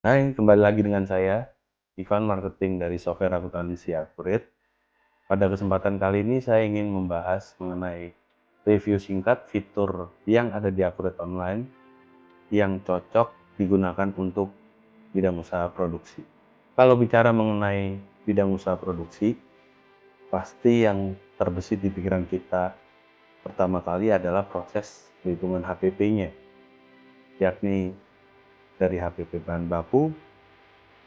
Hai, kembali lagi dengan saya, Ivan Marketing dari Software Akuntansi Accurate. Pada kesempatan kali ini saya ingin membahas mengenai review singkat fitur yang ada di Accurate Online yang cocok digunakan untuk bidang usaha produksi. Kalau bicara mengenai bidang usaha produksi, pasti yang terbesit di pikiran kita pertama kali adalah proses perhitungan HPP-nya, yakni dari HPP bahan baku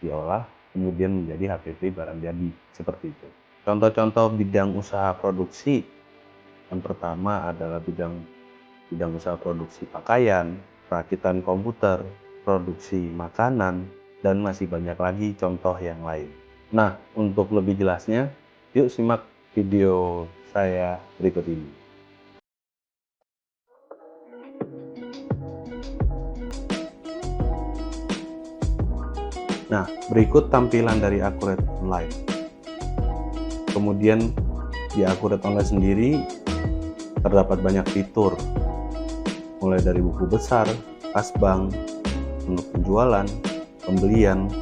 diolah kemudian menjadi HPP barang jadi, seperti itu. Contoh-contoh bidang usaha produksi yang pertama adalah bidang usaha produksi pakaian, perakitan komputer, produksi makanan, dan masih banyak lagi contoh yang lain. Nah, untuk lebih jelasnya, yuk simak video saya berikut ini. Nah, berikut tampilan dari Accurate Online. Kemudian di Accurate Online sendiri terdapat banyak fitur, mulai dari buku besar, kas bank, menu penjualan, pembelian,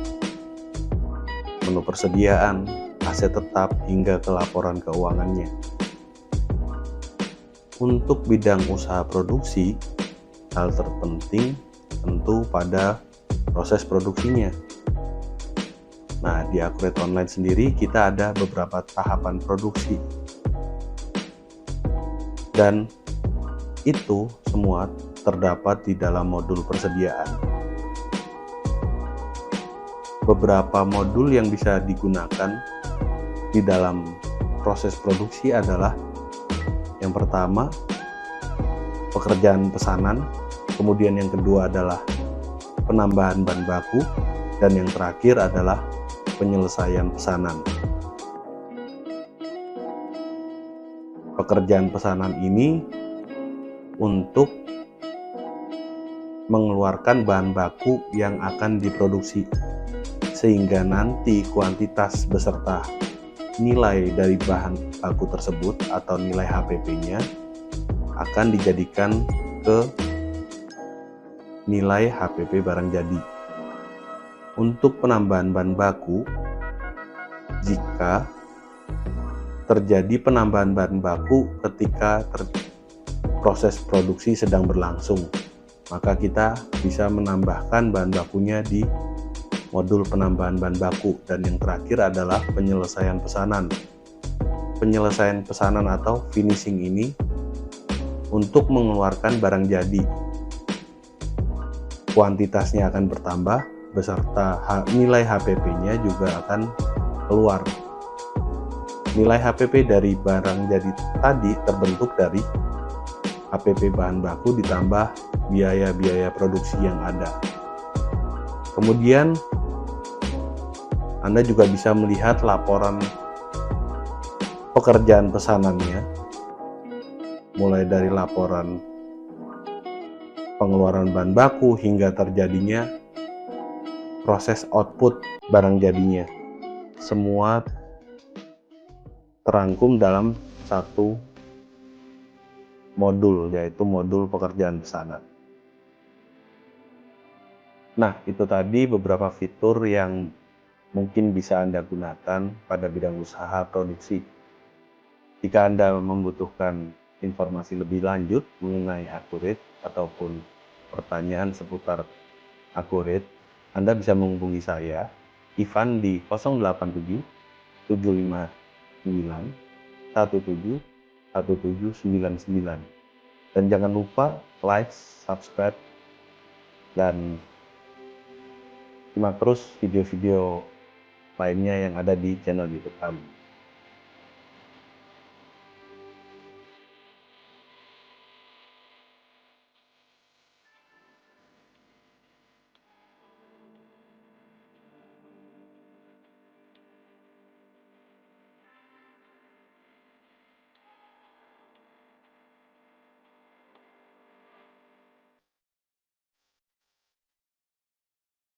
menu persediaan, aset tetap, hingga ke laporan keuangannya. Untuk bidang usaha produksi, hal terpenting tentu pada proses produksinya. Nah, di Accurate Online sendiri kita ada beberapa tahapan produksi. Dan itu semua terdapat di dalam modul persediaan. Beberapa modul yang bisa digunakan di dalam proses produksi adalah yang pertama, pekerjaan pesanan, kemudian yang kedua adalah penambahan bahan baku, dan yang terakhir adalah penyelesaian pesanan. Pekerjaan pesanan ini untuk mengeluarkan bahan baku yang akan diproduksi, sehingga nanti kuantitas beserta nilai dari bahan baku tersebut atau nilai HPP-nya akan dijadikan ke nilai HPP barang jadi. Untuk penambahan bahan baku, jika terjadi penambahan bahan baku ketika proses produksi sedang berlangsung, maka kita bisa menambahkan bahan bakunya di modul penambahan bahan baku. Dan yang terakhir adalah penyelesaian pesanan. Penyelesaian pesanan atau finishing ini untuk mengeluarkan barang jadi. Kuantitasnya akan bertambah beserta nilai HPP-nya juga akan keluar. Nilai HPP dari barang jadi tadi terbentuk dari HPP bahan baku ditambah biaya-biaya produksi yang ada. Kemudian Anda juga bisa melihat laporan pekerjaan pesanannya, mulai dari laporan pengeluaran bahan baku hingga terjadinya proses output barang jadinya. Semua terangkum dalam satu modul, yaitu modul pekerjaan pesanan. Nah, itu tadi beberapa fitur yang mungkin bisa Anda gunakan pada bidang usaha produksi. Jika Anda membutuhkan informasi lebih lanjut mengenai Accurate ataupun pertanyaan seputar Accurate, Anda bisa menghubungi saya, Ivan, di 087 759 1799. Dan jangan lupa like, subscribe, dan simak terus video-video lainnya yang ada di channel YouTube kami.